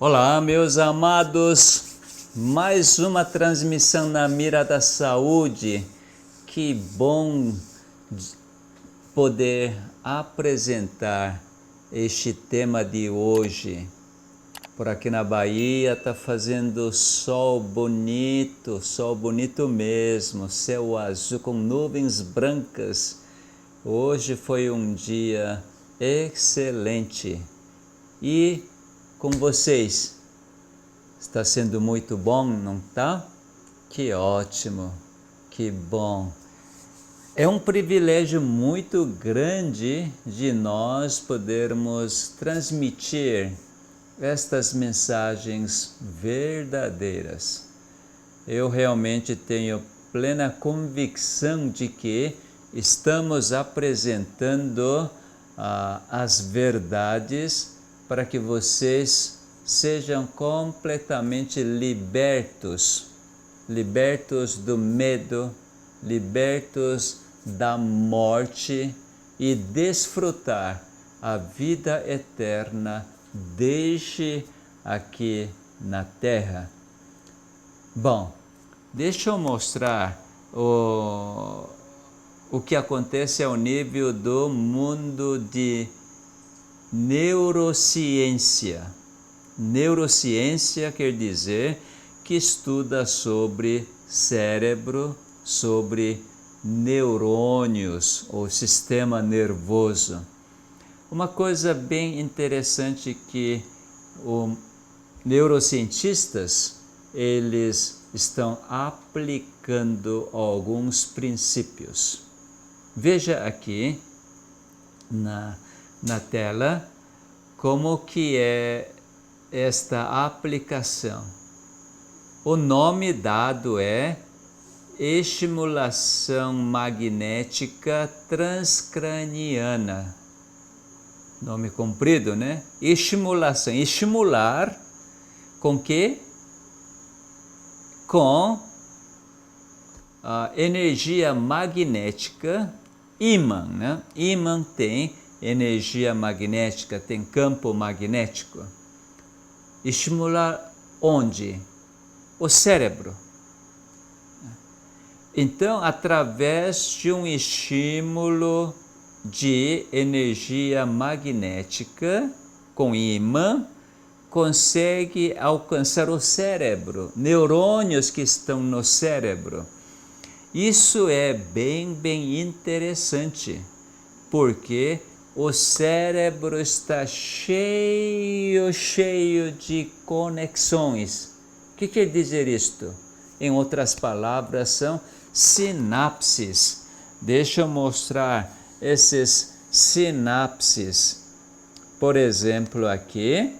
Olá, meus amados, mais uma transmissão na Mira da Saúde. Que bom poder apresentar este tema de hoje. Por aqui na Bahia está fazendo sol bonito mesmo, céu azul com nuvens brancas. Hoje foi um dia excelente. E com vocês, está sendo muito bom, não está? Que ótimo, que bom. É um privilégio muito grande de nós podermos transmitir estas mensagens verdadeiras. Eu realmente tenho plena convicção de que estamos apresentando as verdades para que vocês sejam completamente libertos do medo, libertos da morte e desfrutar a vida eterna desde aqui na Terra. Bom, deixa eu mostrar o que acontece ao nível do mundo de neurociência. Neurociência quer dizer que estuda sobre cérebro, sobre neurônios ou sistema nervoso. Uma coisa bem interessante que os neurocientistas eles estão aplicando alguns princípios. Veja aqui na tela como que é esta aplicação. O nome dado é estimulação magnética transcraniana. Nome comprido, né? Estimulação. Estimular com que? Com a energia magnética, ímã, né? Ímã tem energia magnética, tem campo magnético. Estimular onde? O cérebro. Então, através de um estímulo de energia magnética com ímã, consegue alcançar o cérebro, neurônios que estão no cérebro. Isso é bem interessante, porque o cérebro está cheio de conexões. O que quer dizer isto? Em outras palavras, são sinapses. Deixa eu mostrar esses sinapses. Por exemplo, aqui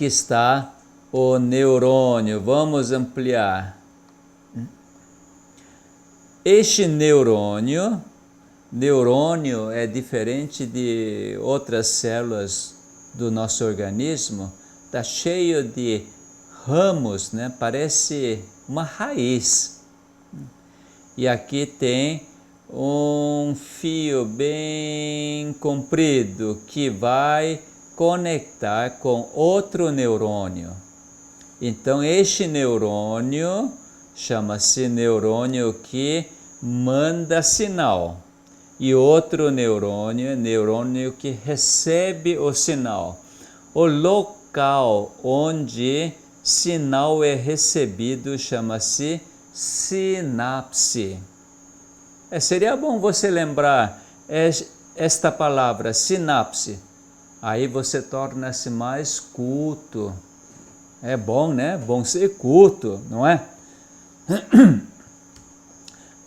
está o neurônio. Vamos ampliar. Este neurônio é diferente de outras células do nosso organismo, está cheio de ramos, né? Parece uma raiz. E aqui tem um fio bem comprido que vai conectar com outro neurônio. Então este neurônio chama-se neurônio que manda sinal. E outro neurônio é neurônio que recebe o sinal. O local onde sinal é recebido chama-se sinapse. Seria bom você lembrar esta palavra, sinapse. Aí você torna-se mais culto. É bom, né? Bom ser culto, não é?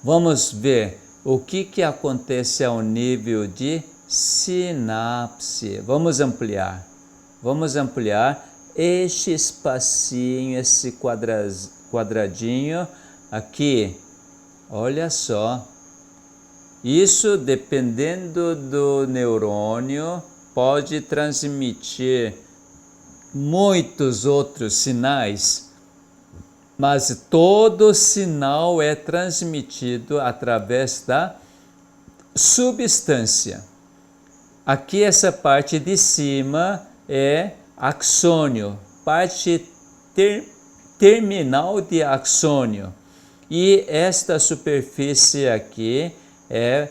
Vamos ver o que acontece ao nível de sinapse. Vamos ampliar este espacinho, esse quadradinho aqui. Olha só. Isso, dependendo do neurônio, pode transmitir muitos outros sinais, mas todo sinal é transmitido através da substância. Aqui essa parte de cima é axônio, parte terminal de axônio. E esta superfície aqui é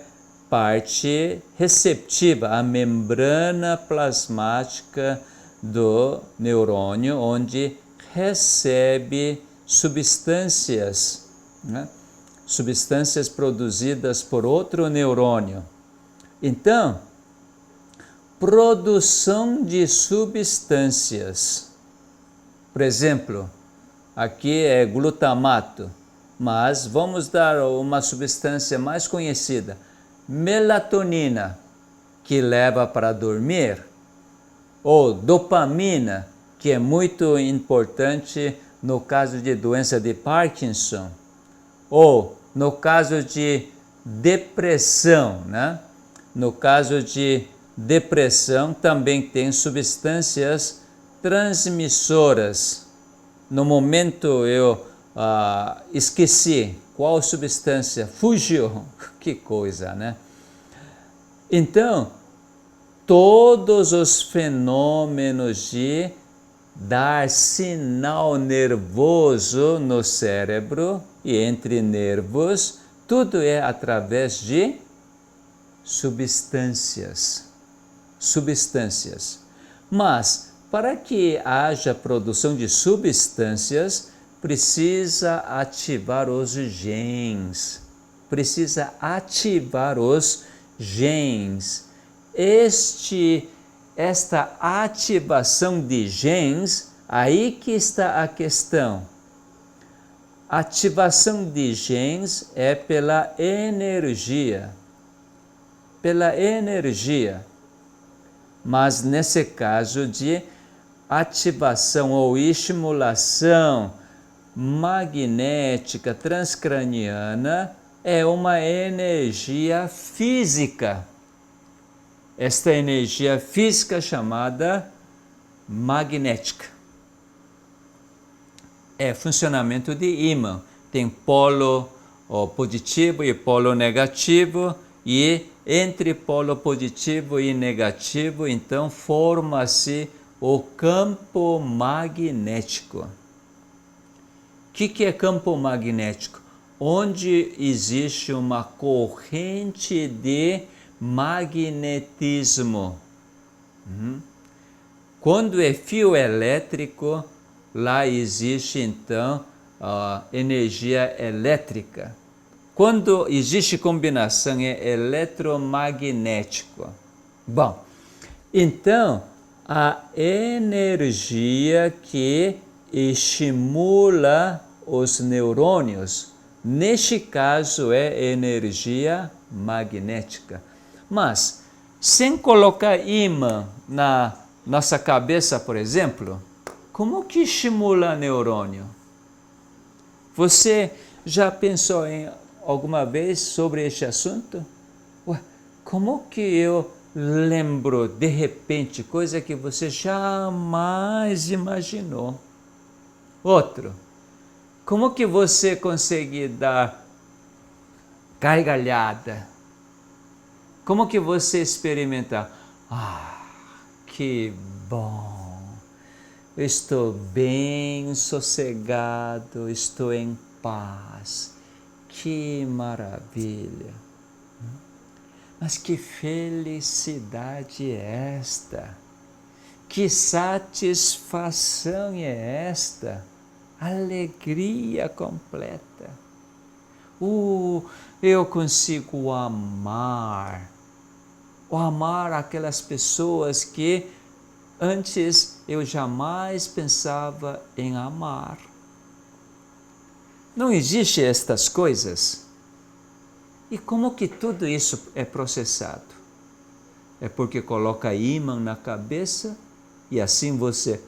parte receptiva, a membrana plasmática do neurônio, onde recebe substâncias, né? Substâncias produzidas por outro neurônio. Então, produção de substâncias. Por exemplo, aqui é glutamato, mas vamos dar uma substância mais conhecida, melatonina, que leva para dormir, ou dopamina, que é muito importante no caso de doença de Parkinson, ou no caso de depressão, né? No caso de depressão também tem substâncias transmissoras. No momento eu esqueci qual substância, fugiu, que coisa, né? Então, todos os fenômenos de dar sinal nervoso no cérebro e entre nervos, tudo é através de substâncias. Mas, para que haja produção de substâncias, precisa ativar os genes. Esta ativação de genes, aí que está a questão. Ativação de genes é pela energia. Mas nesse caso de ativação ou estimulação magnética transcraniana, é uma energia física. Esta energia física chamada magnética. É funcionamento de ímã. Tem polo positivo e polo negativo, e entre polo positivo e negativo, então forma-se o campo magnético. O que é campo magnético? Onde existe uma corrente de magnetismo. Quando é fio elétrico, lá existe então energia elétrica. Quando existe combinação é eletromagnético. Bom, então a energia que estimula os neurônios, neste caso é energia magnética. Mas, sem colocar ímã na nossa cabeça, por exemplo, como que estimula o neurônio? Você já pensou alguma vez sobre este assunto? Como que eu lembro de repente coisa que você jamais imaginou? Outro, como que você consegue dar gargalhada? Como que você experimenta? Que bom! Eu estou bem sossegado, estou em paz. Que maravilha! Mas que felicidade é esta? Que satisfação é esta? Alegria completa. Eu consigo amar aquelas pessoas que antes eu jamais pensava em amar. Não existe estas coisas? E como que tudo isso é processado? É porque coloca ímã na cabeça e assim você,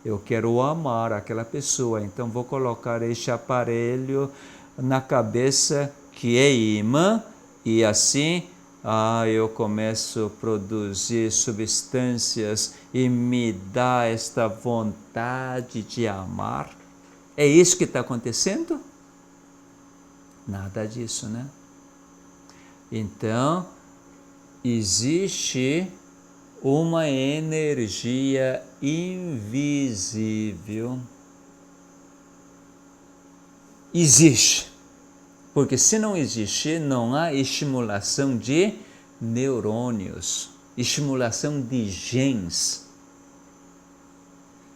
eu quero amar aquela pessoa, então vou colocar este aparelho na cabeça que é imã e assim eu começo a produzir substâncias e me dá esta vontade de amar. É isso que está acontecendo? Nada disso, né? Então, existe uma energia invisível existe. Porque se não existir, não há estimulação de neurônios, estimulação de genes.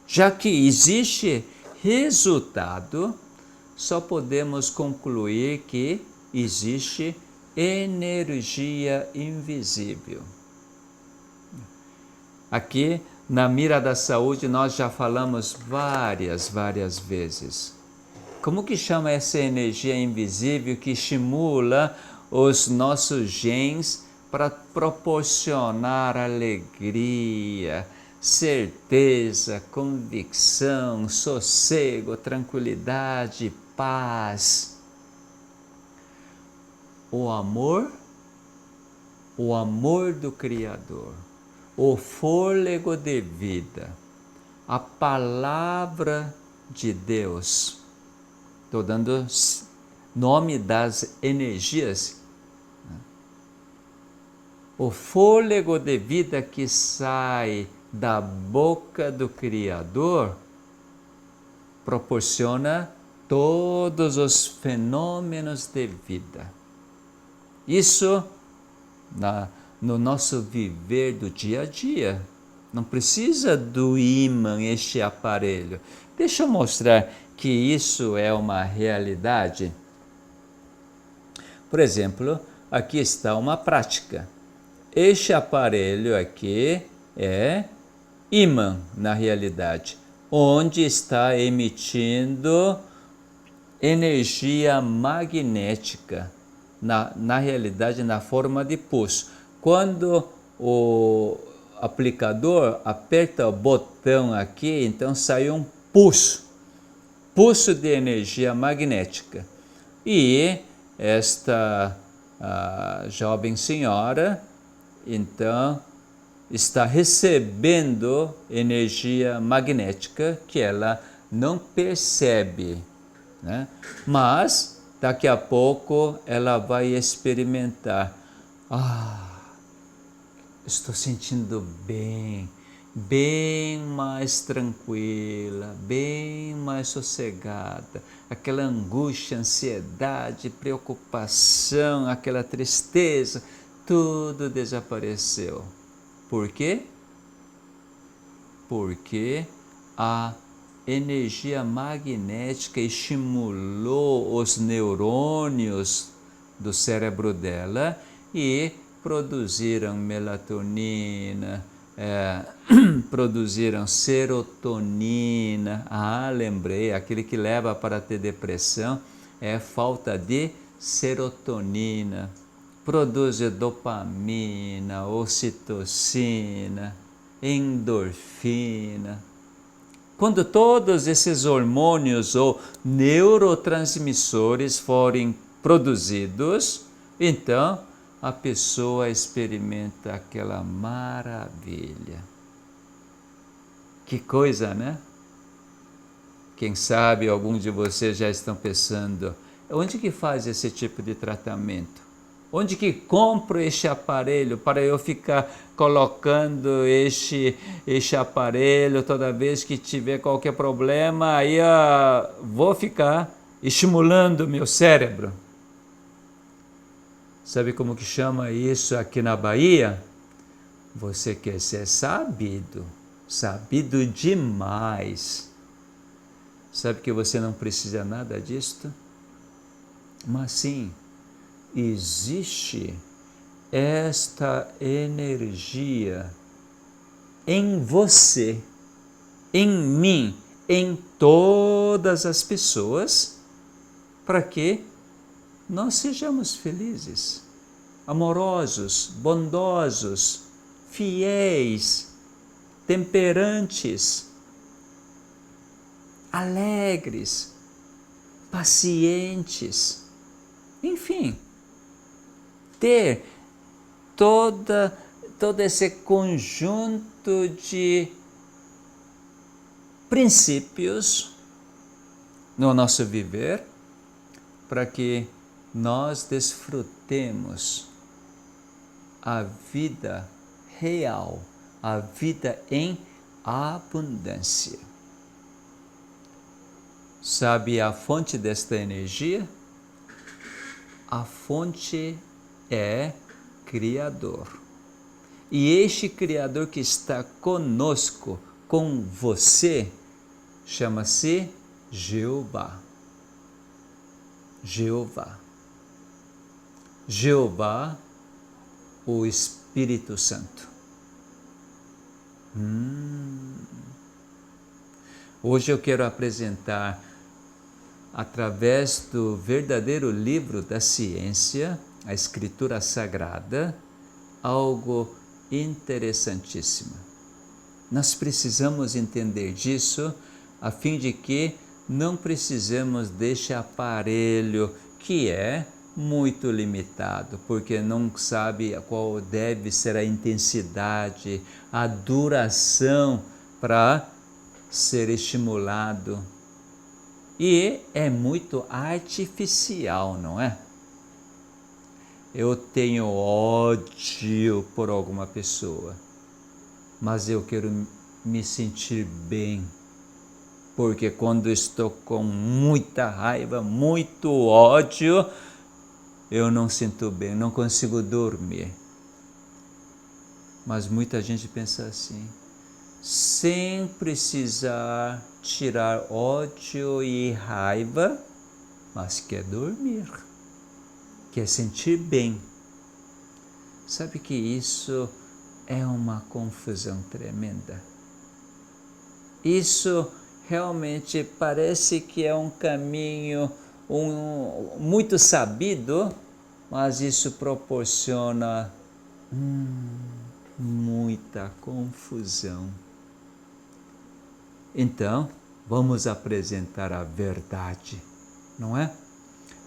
Já que existe resultado, só podemos concluir que existe energia invisível. Aqui, na Mira da Saúde, nós já falamos várias vezes. Como que chama essa energia invisível que estimula os nossos genes para proporcionar alegria, certeza, convicção, sossego, tranquilidade, paz? O amor do Criador, o fôlego de vida, a palavra de Deus. Estou dando nome das energias. O fôlego de vida que sai da boca do Criador proporciona todos os fenômenos de vida. Isso no nosso viver do dia a dia. Não precisa do ímã, este aparelho. Deixa eu mostrar que isso é uma realidade. Por exemplo, aqui está uma prática. Este aparelho aqui é ímã, na realidade, onde está emitindo energia magnética, na realidade, na forma de pulso. Quando o aplicador aperta o botão aqui, então sai um pulso de energia magnética. E esta jovem senhora, então, está recebendo energia magnética que ela não percebe, né? Mas daqui a pouco ela vai experimentar. Estou sentindo bem mais tranquila, bem mais sossegada. Aquela angústia, ansiedade, preocupação, aquela tristeza, tudo desapareceu. Por quê? Porque a energia magnética estimulou os neurônios do cérebro dela e produziram melatonina, produziram serotonina. Lembrei, aquele que leva para ter depressão é falta de serotonina. Produz dopamina, ocitocina, endorfina. Quando todos esses hormônios ou neurotransmissores forem produzidos, então a pessoa experimenta aquela maravilha. Que coisa, né? Quem sabe alguns de vocês já estão pensando, onde que faz esse tipo de tratamento? Onde que compro este aparelho para eu ficar colocando este aparelho toda vez que tiver qualquer problema, aí vou ficar estimulando o meu cérebro? Sabe como que chama isso aqui na Bahia? Você quer ser sabido demais. Sabe que você não precisa nada disto? Mas sim, existe esta energia em você, em mim, em todas as pessoas, para que nós sejamos felizes, amorosos, bondosos, fiéis, temperantes, alegres, pacientes, enfim, ter todo esse conjunto de princípios no nosso viver para que nós desfrutemos a vida real, a vida em abundância. Sabe a fonte desta energia? A fonte é Criador. E este Criador que está conosco, com você, chama-se Jeová. Jeová. Jeová, o Espírito Santo. Hoje eu quero apresentar, através do verdadeiro livro da ciência, a Escritura Sagrada, algo interessantíssimo. Nós precisamos entender disso, a fim de que não precisemos deste aparelho que é muito limitado, porque não sabe qual deve ser a intensidade, a duração para ser estimulado. E é muito artificial, não é? Eu tenho ódio por alguma pessoa, mas eu quero me sentir bem, porque quando estou com muita raiva, muito ódio, eu não sinto bem, não consigo dormir. Mas muita gente pensa assim, sem precisar tirar ódio e raiva, mas quer dormir, quer sentir bem. Sabe que isso é uma confusão tremenda. Isso realmente parece que é um caminho muito sabido, mas isso proporciona muita confusão. Então, vamos apresentar a verdade, não é?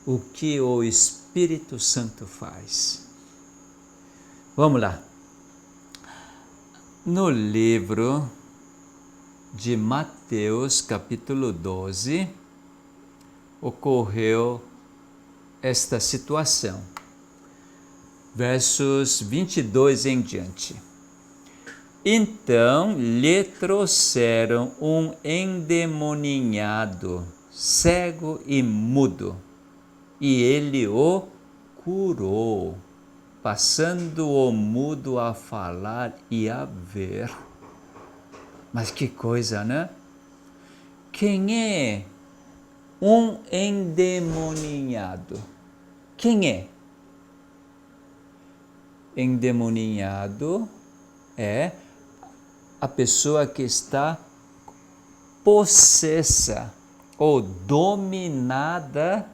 O que o Espírito Santo faz. Vamos lá. No livro de Mateus, capítulo 12, ocorreu esta situação. Versos 22 em diante. Então lhe trouxeram um endemoninhado, cego e mudo, e ele o curou, passando o mudo a falar e a ver. Mas que coisa, né? Quem é um endemoninhado? Quem é? Endemoninhado é a pessoa que está possessa ou dominada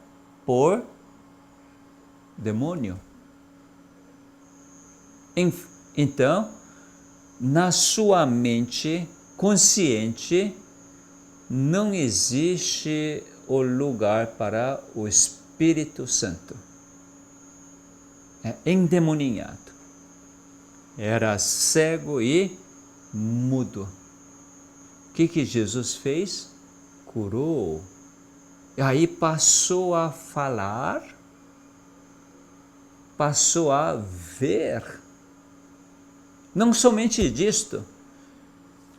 por demônio. Então, na sua mente consciente, não existe o lugar para o Espírito Santo. É endemoninhado. Era cego e mudo. O que Jesus fez? Curou. E aí passou a falar, passou a ver. Não somente disto,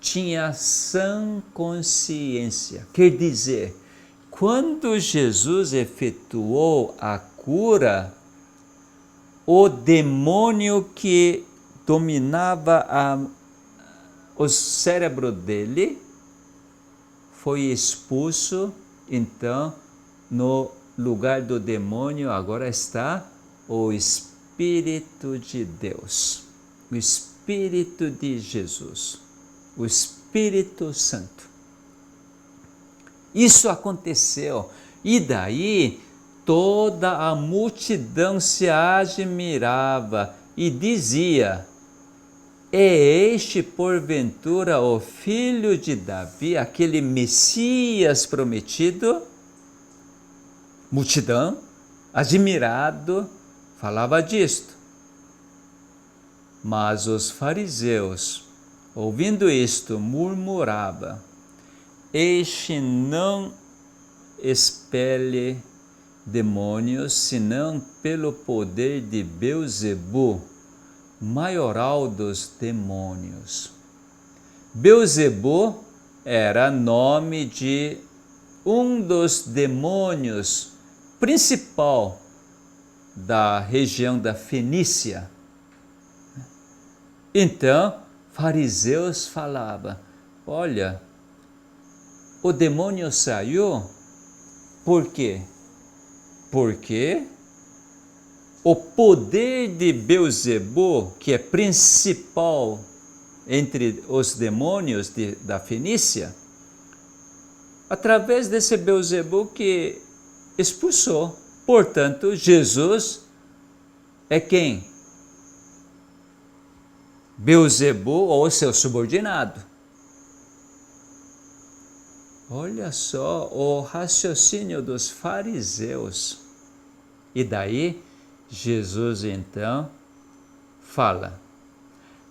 tinha sã consciência. Quer dizer, quando Jesus efetuou a cura, o demônio que dominava o cérebro dele foi expulso. Então, no lugar do demônio agora está o Espírito de Deus, o Espírito de Jesus, o Espírito Santo. Isso aconteceu, e daí toda a multidão se admirava e dizia: é este porventura o filho de Davi, aquele Messias prometido? Multidão, admirado, falava disto. Mas os fariseus, ouvindo isto, murmuravam: este não expele demônios, senão pelo poder de Belzebu, maioral dos demônios. Beelzebub era nome de um dos demônios principal da região da Fenícia. Então, fariseus falavam, olha, o demônio saiu, por quê? Porque o poder de Beelzebub, que é principal entre os demônios da Fenícia, através desse Beelzebub que expulsou. Portanto, Jesus é quem? Beelzebub ou seu subordinado. Olha só o raciocínio dos fariseus. E daí, Jesus então fala.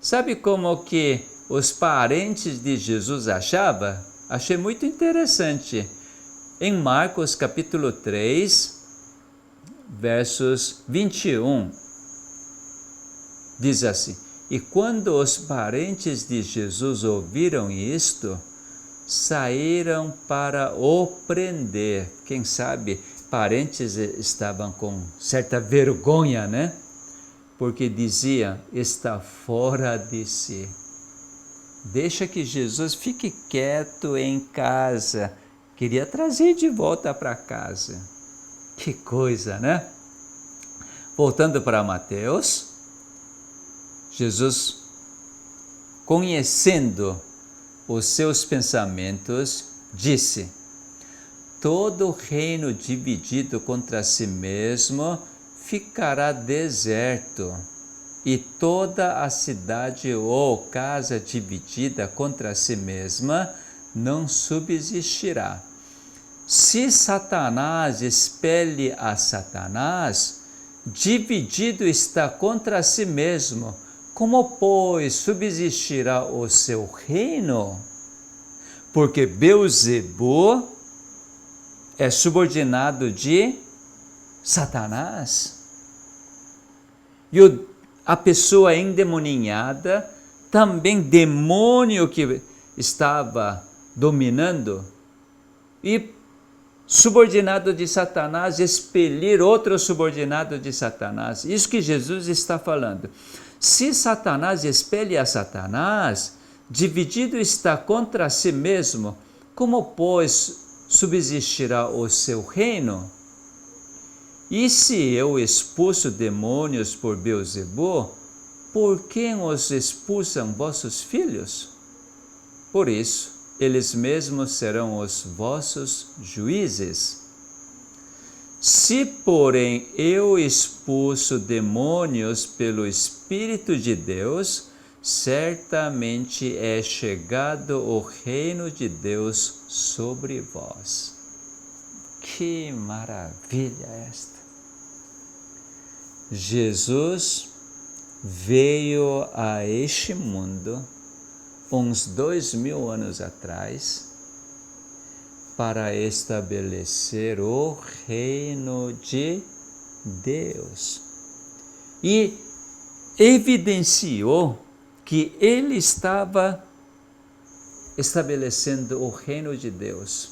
Sabe como que os parentes de Jesus achavam? Achei muito interessante. Em Marcos capítulo 3, versos 21, diz assim, e quando os parentes de Jesus ouviram isto, saíram para o prender. Quem sabe parentes estavam com certa vergonha, né? Porque diziam, está fora de si. Deixa que Jesus fique quieto em casa. Queria trazer de volta para casa. Que coisa, né? Voltando para Mateus, Jesus, conhecendo os seus pensamentos, disse, todo reino dividido contra si mesmo ficará deserto, e toda a cidade ou casa dividida contra si mesma não subsistirá. Se Satanás expele a Satanás, dividido está contra si mesmo, como, pois, subsistirá o seu reino? Porque Beelzebub é subordinado de Satanás. E a pessoa endemoninhada, também demônio que estava dominando, e subordinado de Satanás, expelir outro subordinado de Satanás. Isso que Jesus está falando. Se Satanás expele a Satanás, dividido está contra si mesmo, como, pois, subsistirá o seu reino? E se eu expulso demônios por Beelzebub, por quem os expulsam vossos filhos? Por isso, eles mesmos serão os vossos juízes. Se, porém, eu expulso demônios pelo Espírito de Deus, certamente é chegado o reino de Deus sobre vós. Que maravilha esta! Jesus veio a este mundo uns 2000 anos atrás para estabelecer o reino de Deus e evidenciou que ele estava estabelecendo o reino de Deus.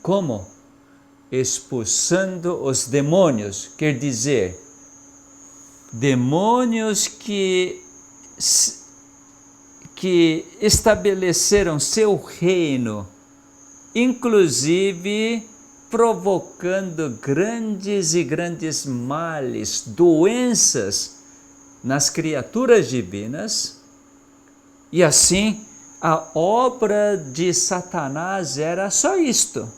Como? Expulsando os demônios, quer dizer, demônios que estabeleceram seu reino, inclusive provocando grandes e grandes males, doenças nas criaturas divinas, e assim a obra de Satanás era só isto: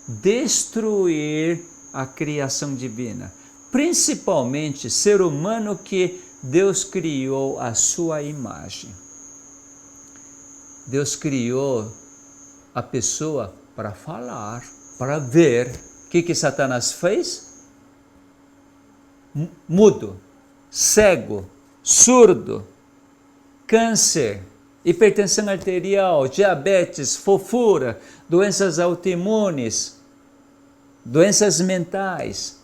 destruir a criação divina, principalmente ser humano que Deus criou à sua imagem. Deus criou a pessoa para falar, para ver. O que Satanás fez? Mudo, cego, surdo, câncer, hipertensão arterial, diabetes, fofura, doenças autoimunes, doenças mentais.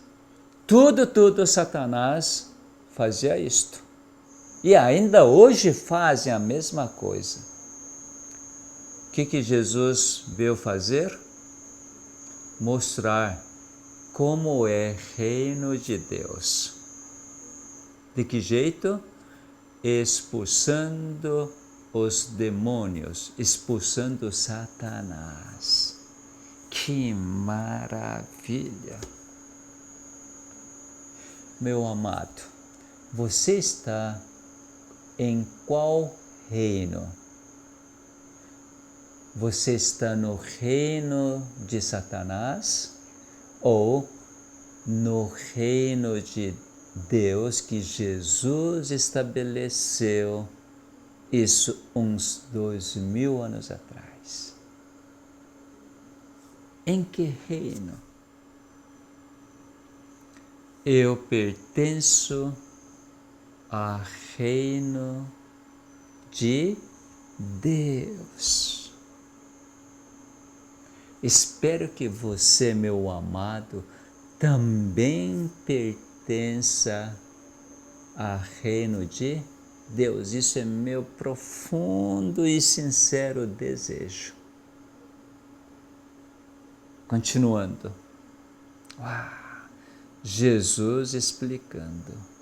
Tudo Satanás fazia isto. E ainda hoje fazem a mesma coisa. O que Jesus veio fazer? Mostrar como é reino de Deus. De que jeito? Expulsando os demônios, expulsando Satanás. Que maravilha! Meu amado, você está em qual reino? Você está no reino de Satanás ou no reino de Deus que Jesus estabeleceu isso uns 2000 anos atrás? Em que reino? Eu pertenço ao reino de Deus. Espero que você, meu amado, também pertença ao reino de Deus. Isso é meu profundo e sincero desejo. Continuando. Jesus explicando.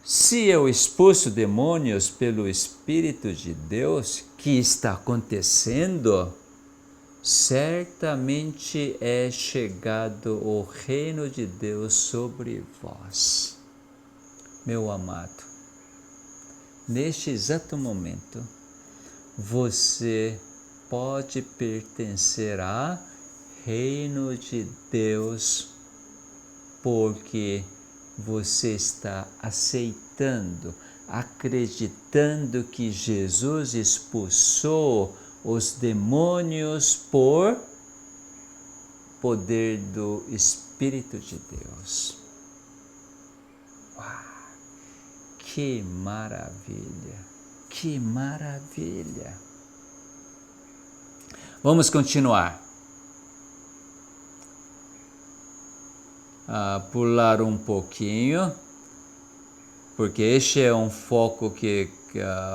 Se eu expulso demônios pelo Espírito de Deus, que está acontecendo, certamente é chegado o reino de Deus sobre vós. Meu amado, neste exato momento, você pode pertencer ao reino de Deus, porque você está aceitando, acreditando que Jesus expulsou os demônios por poder do Espírito de Deus. Uau, que maravilha, que maravilha! Vamos continuar. Pular um pouquinho, porque este é um foco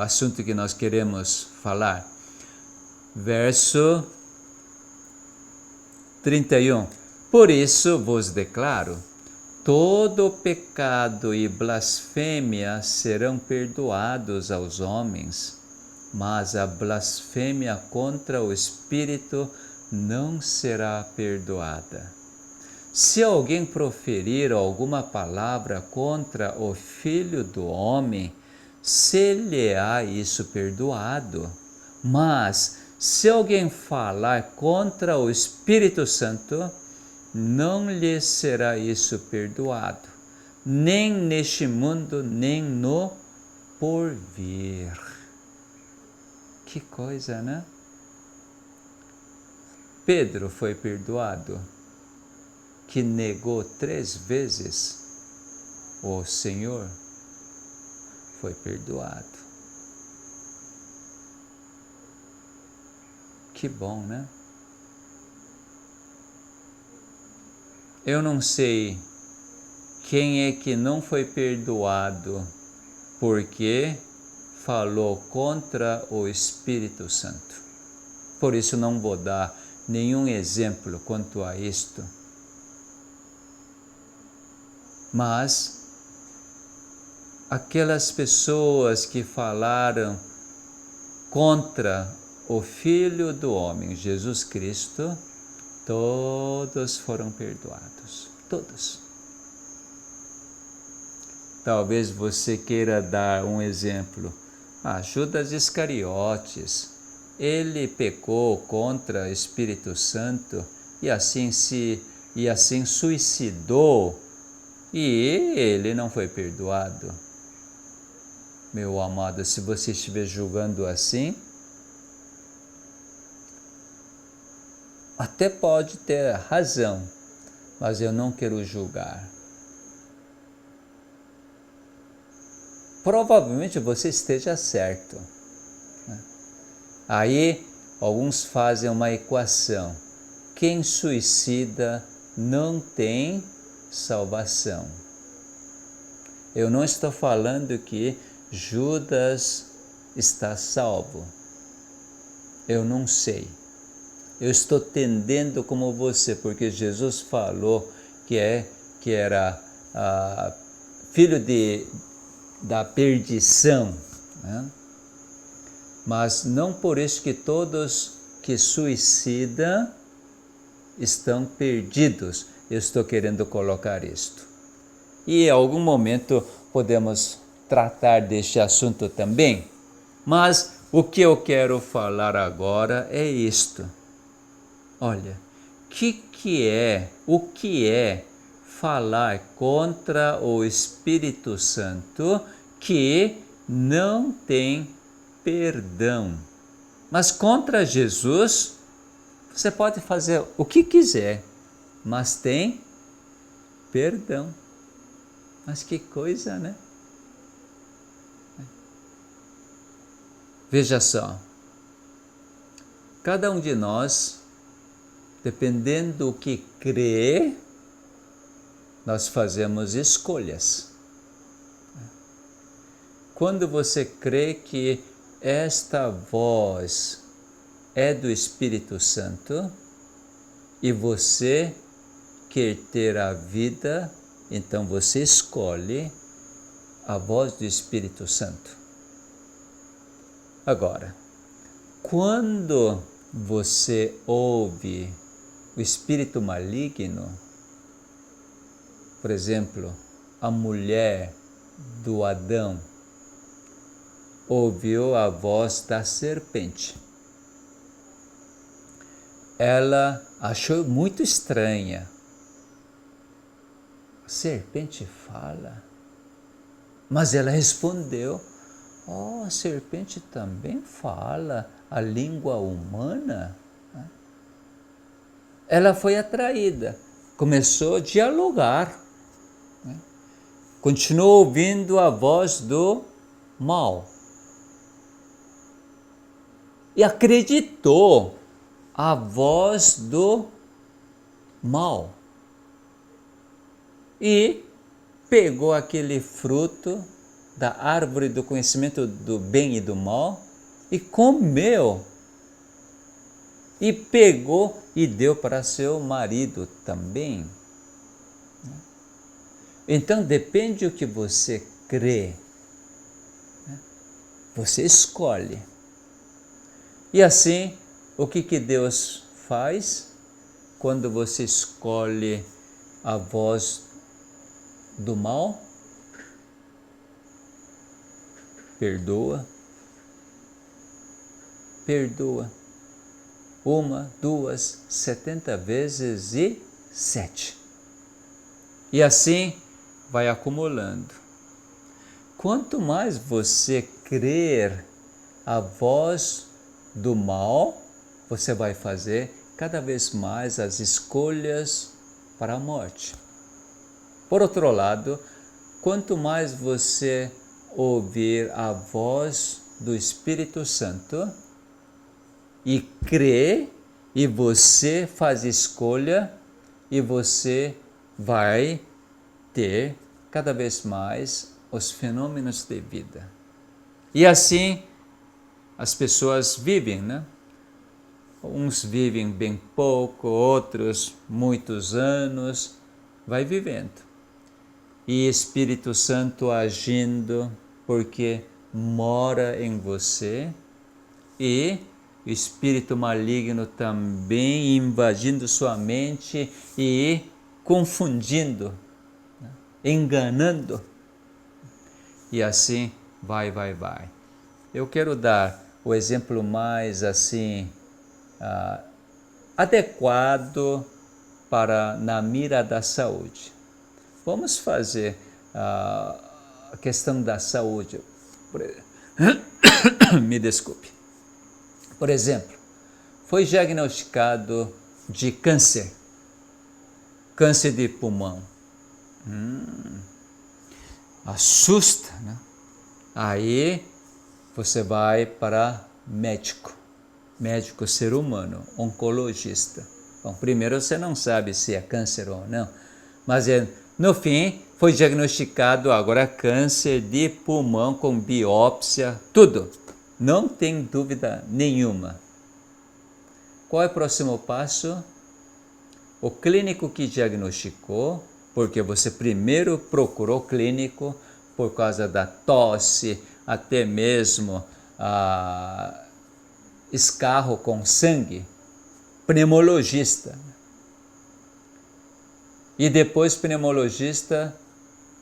assunto que nós queremos falar. Verso 31. Por isso vos declaro, todo pecado e blasfêmia serão perdoados aos homens, mas a blasfêmia contra o Espírito não será perdoada. Se alguém proferir alguma palavra contra o Filho do Homem, se-lhe-á isso perdoado. Mas, se alguém falar contra o Espírito Santo, não lhe será isso perdoado, nem neste mundo, nem no porvir. Que coisa, né? Pedro foi perdoado, que negou 3 vezes o Senhor, foi perdoado. Que bom, né? Eu não sei quem é que não foi perdoado porque falou contra o Espírito Santo. Por isso não vou dar nenhum exemplo quanto a isto. Mas aquelas pessoas que falaram contra o Filho do Homem, Jesus Cristo, todos foram perdoados. Todos. Talvez você queira dar um exemplo. Judas Iscariotes, ele pecou contra o Espírito Santo e assim suicidou. E ele não foi perdoado. Meu amado, se você estiver julgando assim, até pode ter razão, mas eu não quero julgar. Provavelmente você esteja certo. Aí, alguns fazem uma equação. Quem suicida não tem salvação. Eu não estou falando que Judas está salvo. Eu não sei. Eu estou tendendo como você, porque Jesus falou que era filho da perdição, né? Mas não por isso que todos que suicidam estão perdidos. Eu estou querendo colocar isto. E em algum momento podemos tratar deste assunto também. Mas o que eu quero falar agora é isto. Olha, o que é falar contra o Espírito Santo que não tem perdão? Mas contra Jesus, você pode fazer o que quiser, mas tem perdão. Mas que coisa, né? Veja só, cada um de nós, dependendo do que crê, nós fazemos escolhas. Quando você crê que esta voz é do Espírito Santo e você quer ter a vida, então você escolhe a voz do Espírito Santo. Agora, quando você ouve o espírito maligno, por exemplo, a mulher do Adão ouviu a voz da serpente. Ela achou muito estranha. A serpente fala. Mas ela respondeu: a serpente também fala a língua humana. Ela foi atraída, começou a dialogar, continuou ouvindo a voz do mal e acreditou a voz do mal e pegou aquele fruto da árvore do conhecimento do bem e do mal e comeu. E pegou e deu para seu marido também. Então depende do que você crê. Você escolhe. E assim, o que Deus faz quando você escolhe a voz do mal? Perdoa. Perdoa. 1, 2, 70 vezes e 7. E assim vai acumulando. Quanto mais você crer a voz do mal, você vai fazer cada vez mais as escolhas para a morte. Por outro lado, quanto mais você ouvir a voz do Espírito Santo e crê, e você faz escolha, e você vai ter cada vez mais os fenômenos de vida. E assim as pessoas vivem, né? Uns vivem bem pouco, outros muitos anos, vai vivendo. E Espírito Santo agindo, porque mora em você, e o espírito maligno também invadindo sua mente e confundindo, enganando. E assim vai. Eu quero dar o exemplo mais assim adequado para na mira da saúde. Vamos fazer a questão da saúde. Me desculpe. Por exemplo, foi diagnosticado de câncer de pulmão. Assusta, né? Aí você vai para médico ser humano, oncologista. Bom, primeiro você não sabe se é câncer ou não, mas no fim foi diagnosticado agora câncer de pulmão com biópsia, tudo. Não tem dúvida nenhuma. Qual é o próximo passo? O clínico que diagnosticou, porque você primeiro procurou clínico por causa da tosse, até mesmo escarro com sangue, pneumologista. E depois pneumologista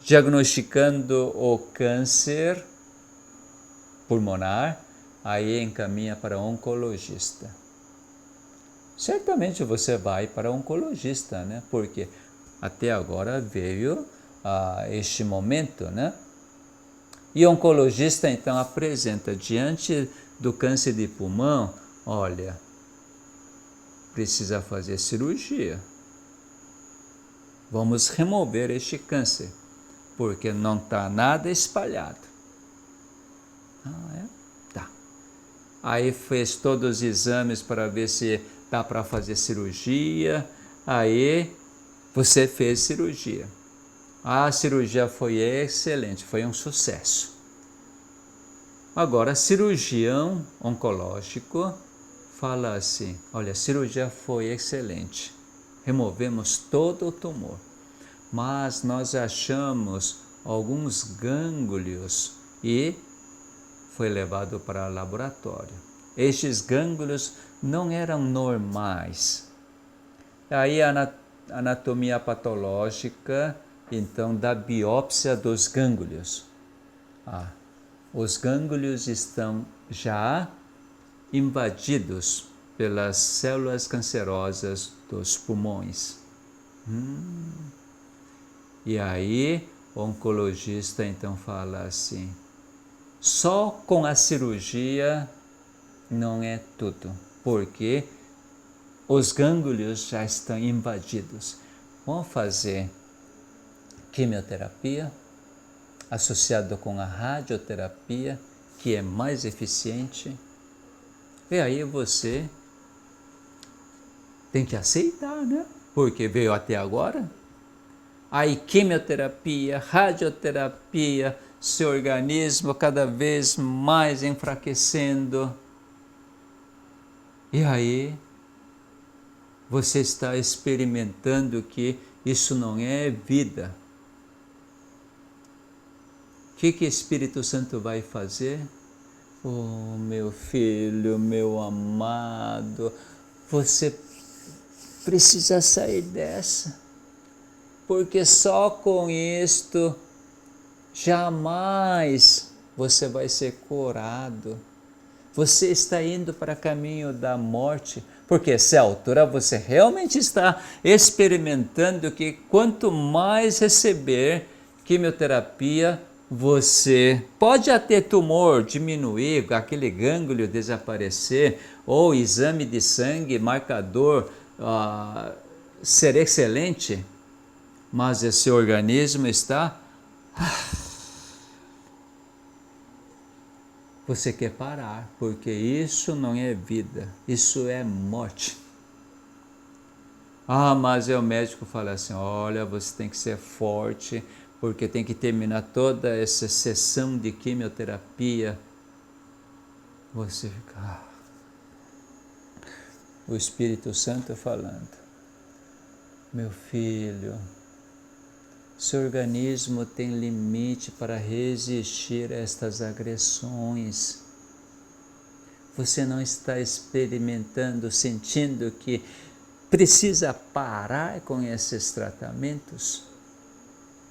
diagnosticando o câncer pulmonar, aí encaminha para oncologista. Certamente você vai para oncologista, né? Porque até agora veio este momento, né? E o oncologista então apresenta diante do câncer de pulmão, olha, precisa fazer cirurgia. Vamos remover este câncer, porque não está nada espalhado. Tá. Aí fez todos os exames para ver se dá para fazer cirurgia. Aí você fez cirurgia. A cirurgia foi excelente, foi um sucesso. Agora, cirurgião oncológico fala assim, olha, a cirurgia foi excelente. Removemos todo o tumor, mas nós achamos alguns gânglios e foi levado para o laboratório. Estes gânglios não eram normais. Aí a anatomia patológica, então, da biópsia dos gânglios. Os gânglios estão já invadidos pelas células cancerosas dos pulmões. E aí o oncologista então fala assim, só com a cirurgia não é tudo, porque os gânglios já estão invadidos. Vamos fazer quimioterapia associado com a radioterapia, que é mais eficiente. E aí você tem que aceitar, né? Porque veio até agora. Aí quimioterapia, radioterapia, seu organismo cada vez mais enfraquecendo. E aí você está experimentando que isso não é vida. O que o Espírito Santo vai fazer? Oh, meu filho, meu amado, você precisa sair dessa, porque só com isto jamais você vai ser curado. Você está indo para o caminho da morte, porque essa altura você realmente está experimentando que quanto mais receber quimioterapia, você pode até tumor diminuir, aquele gânglio desaparecer, ou exame de sangue, marcador ser excelente, mas esse organismo está... Você quer parar, porque isso não é vida, isso é morte. Mas o médico fala assim, olha, você tem que ser forte, porque tem que terminar toda essa sessão de quimioterapia. Você fica... O Espírito Santo falando, meu filho, seu organismo tem limite para resistir a estas agressões. Você não está experimentando, sentindo que precisa parar com esses tratamentos?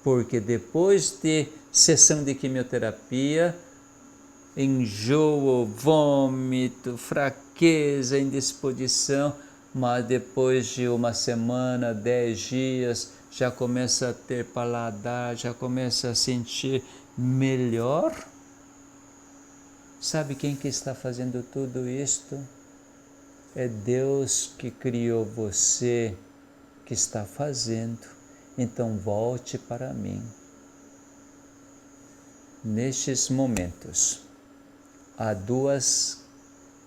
Porque depois de sessão de quimioterapia, enjoo, vômito, fraqueza, indisposição, mas depois de uma semana, 10 dias, já começa a ter paladar, já começa a sentir melhor. Sabe quem que está fazendo tudo isto? É Deus que criou você, que está fazendo. Então volte para mim. Nestes momentos, há duas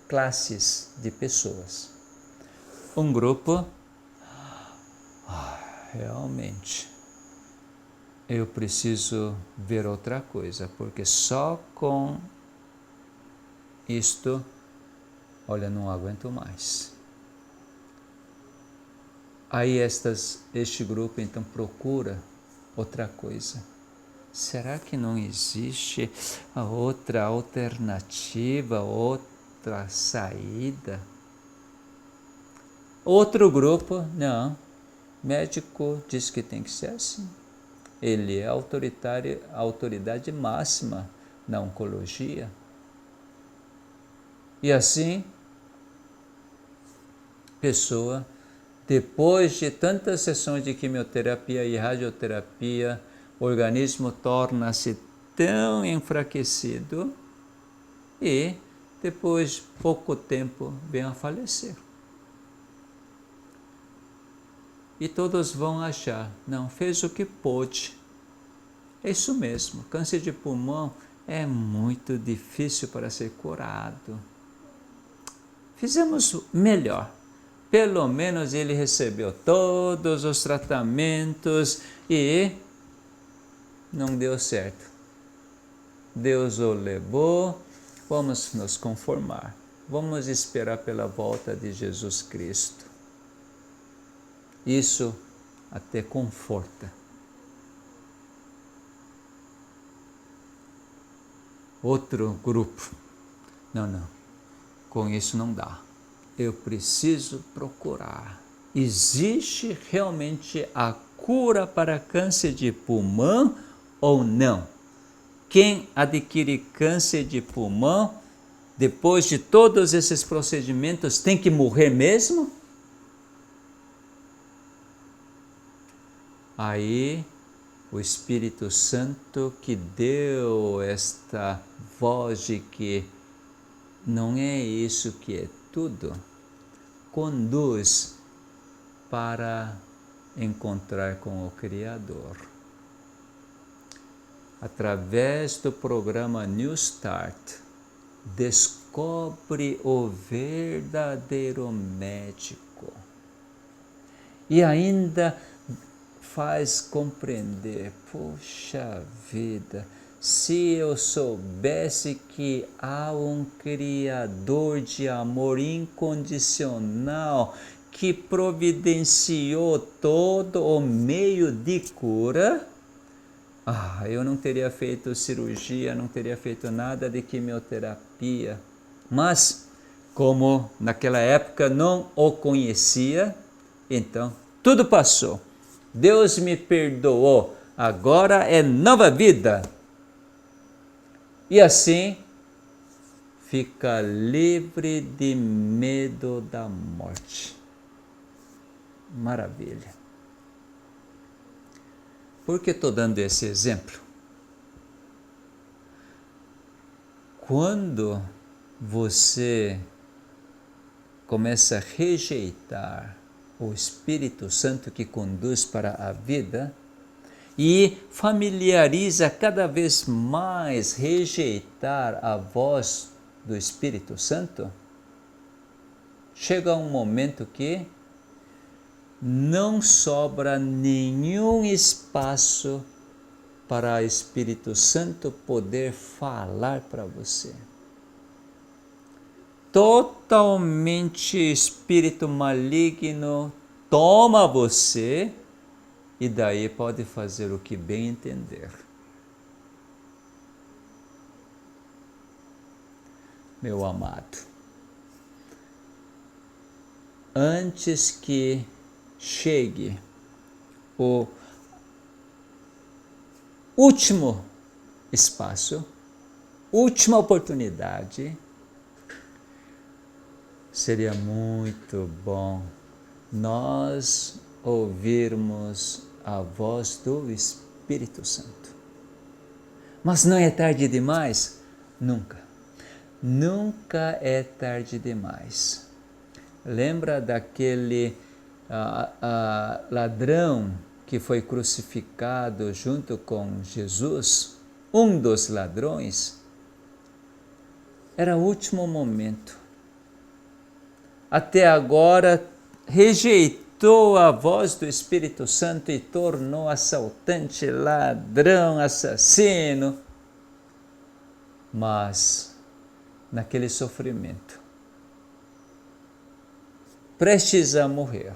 classes de pessoas. Um grupo, realmente, eu preciso ver outra coisa, porque só com isto, olha, não aguento mais. Aí este grupo então procura outra coisa. Será que não existe a outra alternativa, outra saída? Outro grupo, não. Médico diz que tem que ser assim. Ele é a autoridade máxima na oncologia. E assim, pessoa, depois de tantas sessões de quimioterapia e radioterapia, o organismo torna-se tão enfraquecido e depois de pouco tempo vem a falecer. E todos vão achar, não, fez o que pôde. É isso mesmo, câncer de pulmão é muito difícil para ser curado. Fizemos melhor. Pelo menos ele recebeu todos os tratamentos e não deu certo. Deus o levou, vamos nos conformar. Vamos esperar pela volta de Jesus Cristo. Isso até conforta. Outro grupo, não, com isso não dá. Eu preciso procurar. Existe realmente a cura para câncer de pulmão ou não? Quem adquire câncer de pulmão, depois de todos esses procedimentos, tem que morrer mesmo? Aí, o Espírito Santo que deu esta voz de que não é isso que é tudo, conduz para encontrar com o Criador. Através do programa New Start, descobre o verdadeiro médico e ainda faz compreender, puxa vida, se eu soubesse que há um Criador de amor incondicional que providenciou todo o meio de cura, eu não teria feito cirurgia, não teria feito nada de quimioterapia. Mas, como naquela época não o conhecia, então tudo passou. Deus me perdoou, agora é nova vida. E assim, fica livre de medo da morte. Maravilha. Por que estou dando esse exemplo? Quando você começa a rejeitar o Espírito Santo que conduz para a vida e familiariza cada vez mais rejeitar a voz do Espírito Santo, chega um momento que não sobra nenhum espaço para o Espírito Santo poder falar para você. Totalmente espírito maligno toma você e daí pode fazer o que bem entender. Meu amado, antes que chegue o último espaço, última oportunidade, seria muito bom nós ouvirmos a voz do Espírito Santo. Mas não é tarde demais? Nunca. Nunca é tarde demais. Lembra daquele ladrão que foi crucificado junto com Jesus? Um dos ladrões. Era o último momento. Até agora, rejeitou voltou a voz do Espírito Santo e tornou assaltante, ladrão, assassino. Mas, naquele sofrimento, prestes a morrer,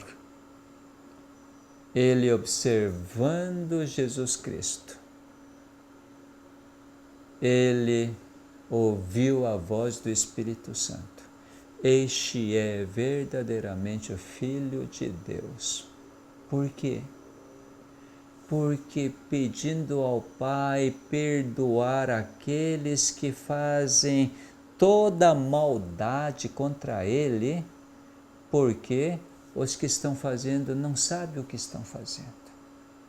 ele observando Jesus Cristo, ele ouviu a voz do Espírito Santo. Este é verdadeiramente o Filho de Deus. Por quê? Porque pedindo ao Pai perdoar aqueles que fazem toda maldade contra Ele, porque os que estão fazendo não sabem o que estão fazendo.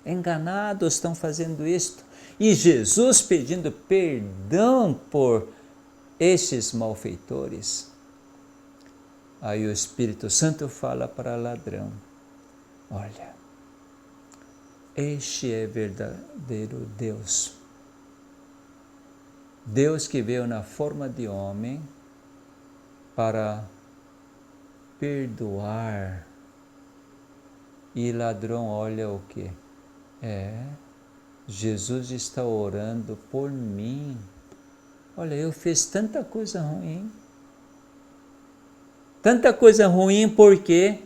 Enganados estão fazendo isto. E Jesus pedindo perdão por estes malfeitores. Aí o Espírito Santo fala para o ladrão: olha, este é verdadeiro Deus. Deus que veio na forma de homem para perdoar. E ladrão olha o quê? Jesus está orando por mim. Olha, eu fiz tanta coisa ruim. Tanta coisa ruim porque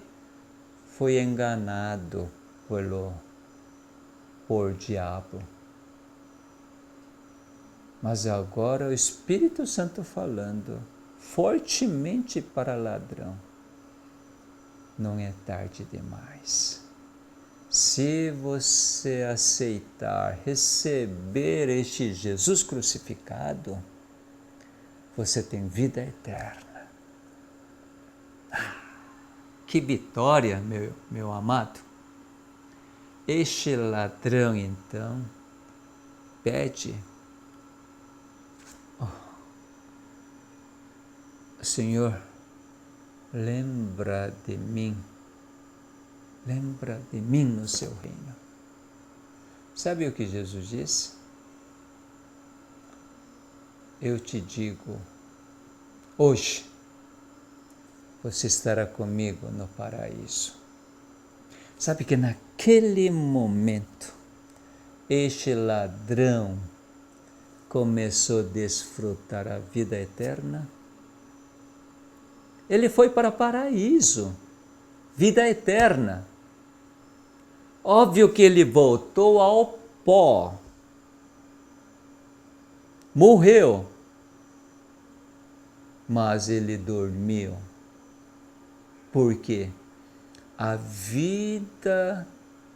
foi enganado por diabo. Mas agora o Espírito Santo falando fortemente para ladrão: não é tarde demais. Se você aceitar receber este Jesus crucificado, você tem vida eterna. Que vitória, meu amado! Este ladrão, então, pede: Senhor, lembra de mim no seu reino. Sabe o que Jesus disse? Eu te digo, hoje você estará comigo no paraíso. Sabe que naquele momento, este ladrão começou a desfrutar a vida eterna. Ele foi para o paraíso, vida eterna. Óbvio que ele voltou ao pó, morreu, mas ele dormiu. Por quê? A vida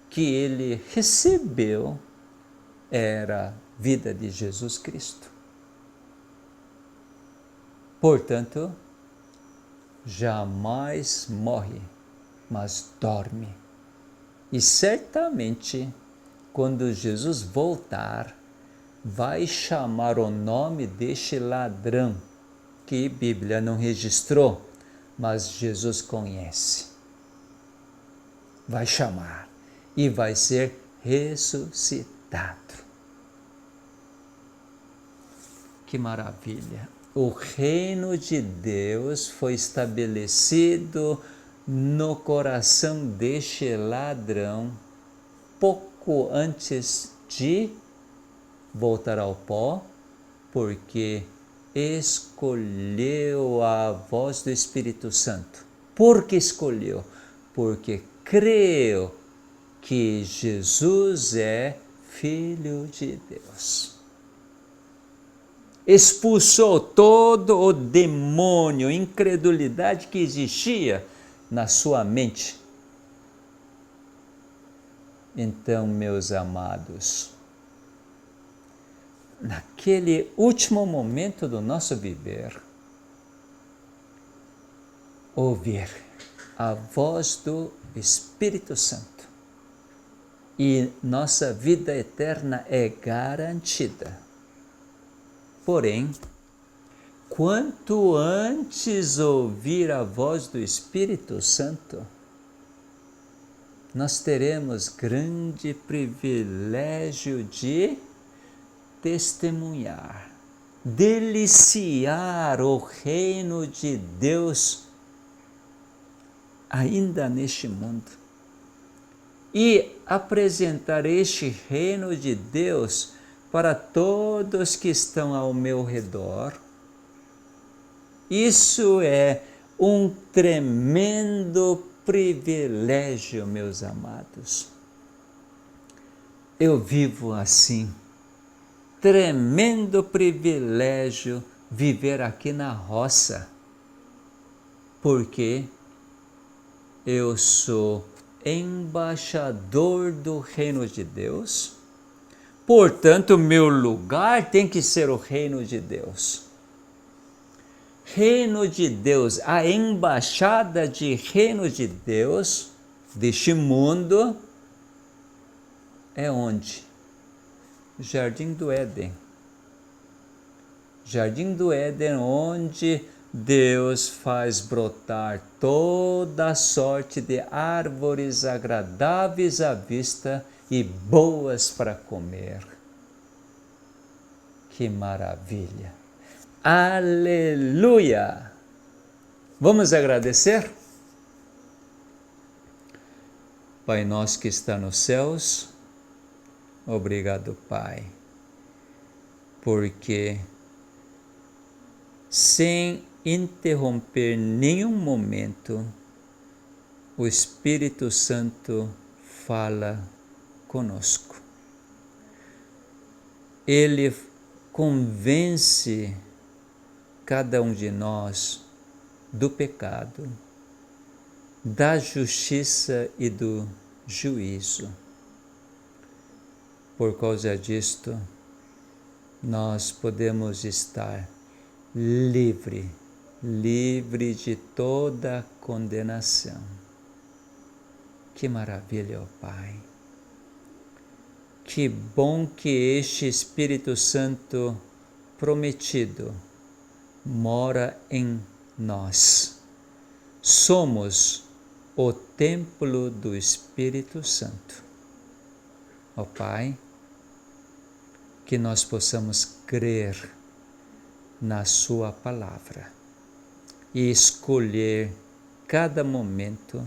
que ele recebeu era a vida de Jesus Cristo. Portanto, jamais morre, mas dorme. E certamente, quando Jesus voltar, vai chamar o nome deste ladrão, que a Bíblia não registrou, mas Jesus conhece. Vai chamar e vai ser ressuscitado. Que maravilha! O reino de Deus foi estabelecido no coração deste ladrão pouco antes de voltar ao pó, porque escolheu a voz do Espírito Santo. Por que escolheu? Porque creu que Jesus é Filho de Deus. Expulsou todo o demônio, incredulidade que existia na sua mente. Então, meus amados, naquele último momento do nosso viver, ouvir a voz do Espírito Santo e nossa vida eterna é garantida. Porém, quanto antes ouvir a voz do Espírito Santo, nós teremos grande privilégio de testemunhar, deliciar o reino de Deus ainda neste mundo. e apresentar este reino de Deus para todos que estão ao meu redor. Isso é um tremendo privilégio, meus amados. Eu vivo assim. Tremendo privilégio viver aqui na roça, porque eu sou embaixador do reino de Deus, portanto, meu lugar tem que ser o reino de Deus. Reino de Deus, a embaixada de reino de Deus deste mundo é onde? Jardim do Éden. Jardim do Éden, onde Deus faz brotar toda sorte de árvores agradáveis à vista e boas para comer. Que maravilha! Aleluia! Vamos agradecer? Pai nosso que está nos céus, obrigado, Pai, porque sem interromper nenhum momento, o Espírito Santo fala conosco. Ele convence cada um de nós do pecado, da justiça e do juízo. Por causa disto, nós podemos estar livre de toda condenação. Que maravilha, ó Pai! Que bom que este Espírito Santo prometido mora em nós. Somos o templo do Espírito Santo. Ó Pai, que nós possamos crer na sua palavra e escolher cada momento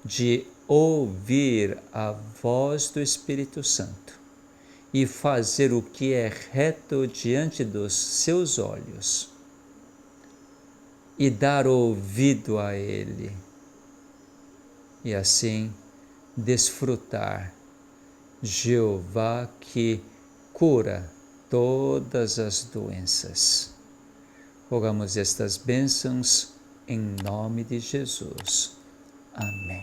de ouvir a voz do Espírito Santo e fazer o que é reto diante dos seus olhos e dar ouvido a Ele e assim desfrutar Jeová que cura todas as doenças. Rogamos estas bênçãos em nome de Jesus. Amém.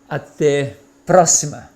Até próxima!